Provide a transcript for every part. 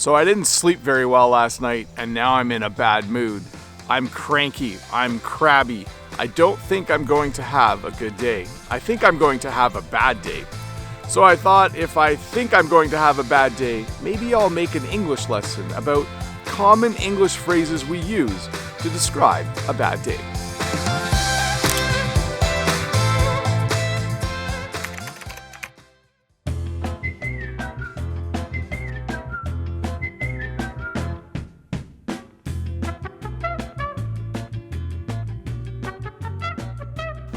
So I didn't sleep very well last night, and now I'm in a bad mood. I'm cranky, I'm crabby. I don't think I'm going to have a good day. I think I'm going to have a bad day. So I thought if I think I'm going to have a bad day, maybe I'll make an English lesson about common English phrases we use to describe a bad day.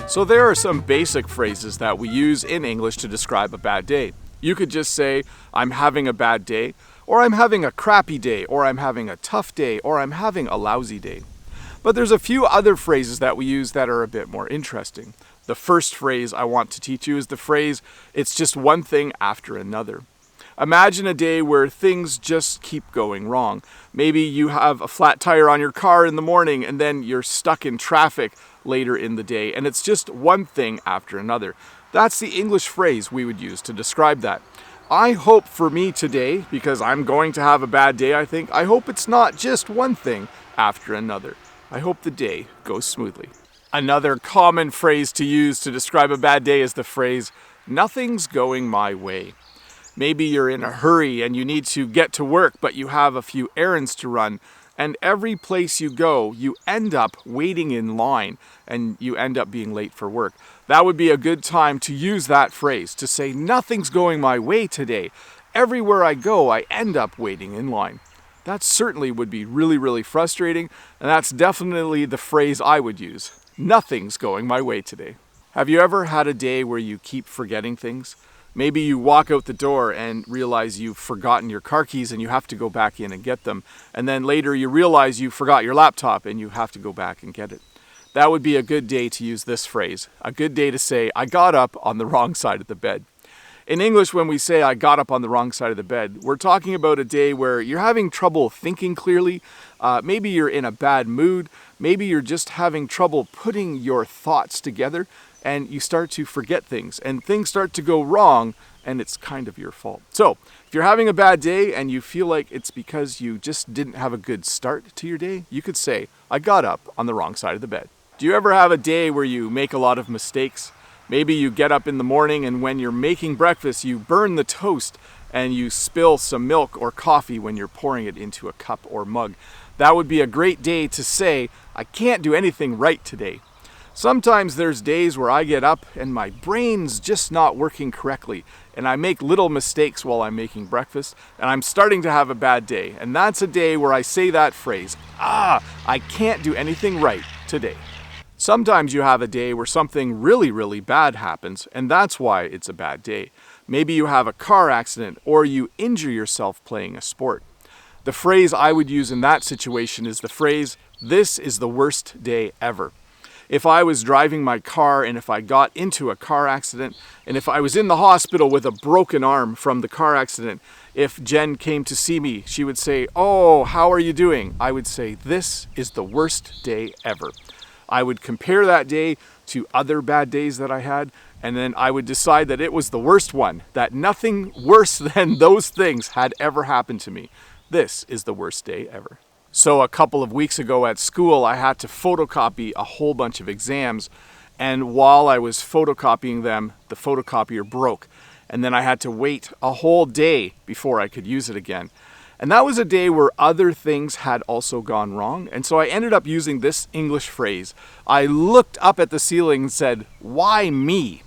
So there are some basic phrases that we use in English to describe a bad day. You could just say, I'm having a bad day, or I'm having a crappy day, or I'm having a tough day, or I'm having a lousy day. But there's a few other phrases that we use that are a bit more interesting. The first phrase I want to teach you is the phrase, it's just one thing after another. Imagine a day where things just keep going wrong. Maybe you have a flat tire on your car in the morning and then you're stuck in traffic later in the day, and it's just one thing after another. That's the English phrase we would use to describe that. I hope for me today, because I'm going to have a bad day, I hope it's not just one thing after another. I hope the day goes smoothly. Another common phrase to use to describe a bad day is the phrase, nothing's going my way. Maybe you're in a hurry and you need to get to work, but you have a few errands to run. And every place you go, you end up waiting in line and you end up being late for work. That would be a good time to use that phrase, to say, nothing's going my way today. Everywhere I go, I end up waiting in line. That certainly would be really, really frustrating, and that's definitely the phrase I would use. Nothing's going my way today. Have you ever had a day where you keep forgetting things? Maybe you walk out the door and realize you've forgotten your car keys and you have to go back in and get them. And then later you realize you forgot your laptop and you have to go back and get it. That would be a good day to use this phrase. A good day to say, I got up on the wrong side of the bed. In English, when we say I got up on the wrong side of the bed, we're talking about a day where you're having trouble thinking clearly. Maybe you're in a bad mood. Maybe you're just having trouble putting your thoughts together. And you start to forget things, and things start to go wrong, and it's kind of your fault. So, if you're having a bad day and you feel like it's because you just didn't have a good start to your day, you could say, I got up on the wrong side of the bed. Do you ever have a day where you make a lot of mistakes? Maybe you get up in the morning and when you're making breakfast, you burn the toast and you spill some milk or coffee when you're pouring it into a cup or mug. That would be a great day to say, I can't do anything right today. Sometimes there's days where I get up and my brain's just not working correctly and I make little mistakes while I'm making breakfast and I'm starting to have a bad day. And that's a day where I say that phrase, I can't do anything right today. Sometimes you have a day where something really, really bad happens and that's why it's a bad day. Maybe you have a car accident or you injure yourself playing a sport. The phrase I would use in that situation is the phrase, this is the worst day ever. If I was driving my car and if I got into a car accident and if I was in the hospital with a broken arm from the car accident, if Jen came to see me, she would say, oh, how are you doing? I would say, this is the worst day ever. I would compare that day to other bad days that I had, and then I would decide that it was the worst one, that nothing worse than those things had ever happened to me. This is the worst day ever. So a couple of weeks ago at school, I had to photocopy a whole bunch of exams. And while I was photocopying them, the photocopier broke. And then I had to wait a whole day before I could use it again. And that was a day where other things had also gone wrong. And so I ended up using this English phrase. I looked up at the ceiling and said, why me?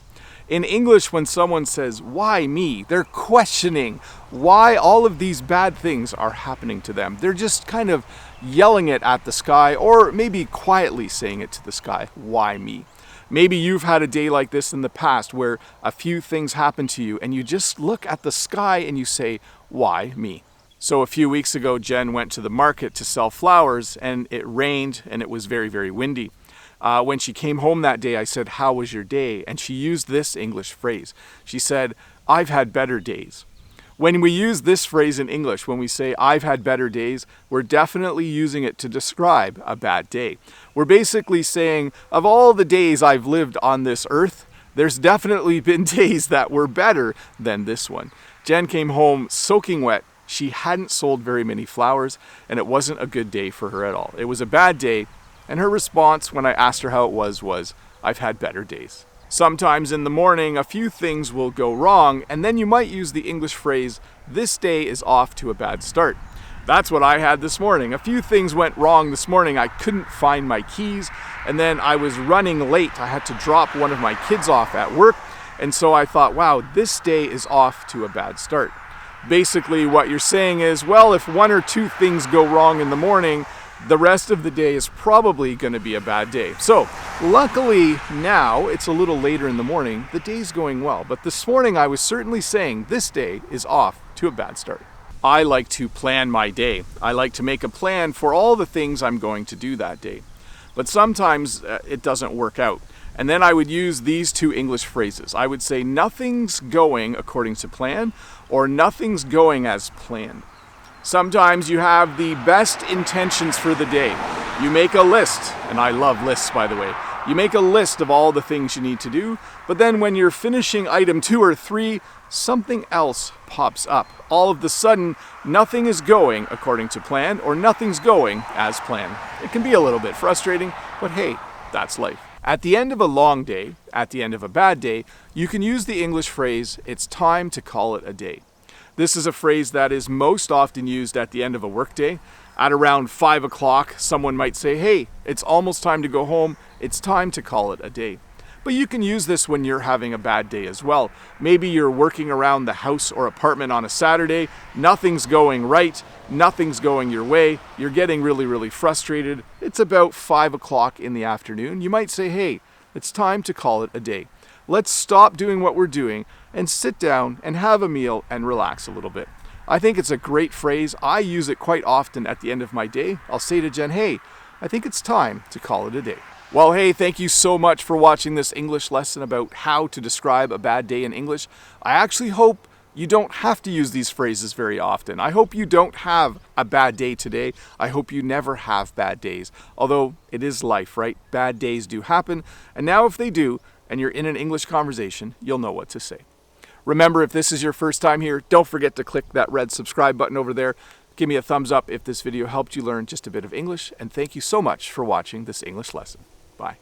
In English, when someone says, why me? They're questioning why all of these bad things are happening to them. They're just kind of yelling it at the sky or maybe quietly saying it to the sky, why me? Maybe you've had a day like this in the past where a few things happen to you and you just look at the sky and you say, why me? So a few weeks ago, Jen went to the market to sell flowers and it rained and it was very, very windy. When she came home that day, I said, how was your day? And she used this English phrase. She said, I've had better days. When we use this phrase in English, when we say, I've had better days, we're definitely using it to describe a bad day. We're basically saying, of all the days I've lived on this earth, there's definitely been days that were better than this one. Jen came home soaking wet. she hadn't sold very many flowers, and it wasn't a good day for her at all. It was a bad day, and her response when I asked her how it was, "I've had better days." Sometimes in the morning, a few things will go wrong, and then you might use the English phrase, "This day is off to a bad start." That's what I had this morning. A few things went wrong this morning. I couldn't find my keys, and then I was running late. I had to drop one of my kids off at work, and so I thought, wow, this day is off to a bad start. Basically, what you're saying is, well, if one or two things go wrong in the morning, the rest of the day is probably going to be a bad day. So, luckily now, it's a little later in the morning, the day's going well. But this morning I was certainly saying this day is off to a bad start. I like to plan my day. I like to make a plan for all the things I'm going to do that day. But sometimes it doesn't work out. And then I would use these two English phrases. I would say nothing's going according to plan, or nothing's going as planned. Sometimes you have the best intentions for the day. You make a list, and I love lists, by the way. You make a list of all the things you need to do, but then when you're finishing item 2 or 3, something else pops up. All of a sudden, nothing is going according to plan, or nothing's going as planned. It can be a little bit frustrating, but hey, that's life. At the end of a long day, at the end of a bad day, you can use the English phrase, "It's time to call it a day." This is a phrase that is most often used at the end of a workday. At around 5 o'clock, someone might say, "Hey, it's almost time to go home. It's time to call it a day." But you can use this when you're having a bad day as well. Maybe you're working around the house or apartment on a Saturday. Nothing's going right. Nothing's going your way. You're getting really frustrated. It's about 5 o'clock in the afternoon. You might say, "Hey, it's time to call it a day. Let's stop doing what we're doing and sit down and have a meal and relax a little bit." I think it's a great phrase. I use it quite often at the end of my day. I'll say to Jen, "Hey, I think it's time to call it a day." Well, hey, thank you so much for watching this English lesson about how to describe a bad day in English. I actually hope you don't have to use these phrases very often. I hope you don't have a bad day today. I hope you never have bad days. Although it is life, right? Bad days do happen. And now if they do, and you're in an English conversation, you'll know what to say. Remember, if this is your first time here, don't forget to click that red subscribe button over there. Give me a thumbs up if this video helped you learn just a bit of English. And thank you so much for watching this English lesson. Bye.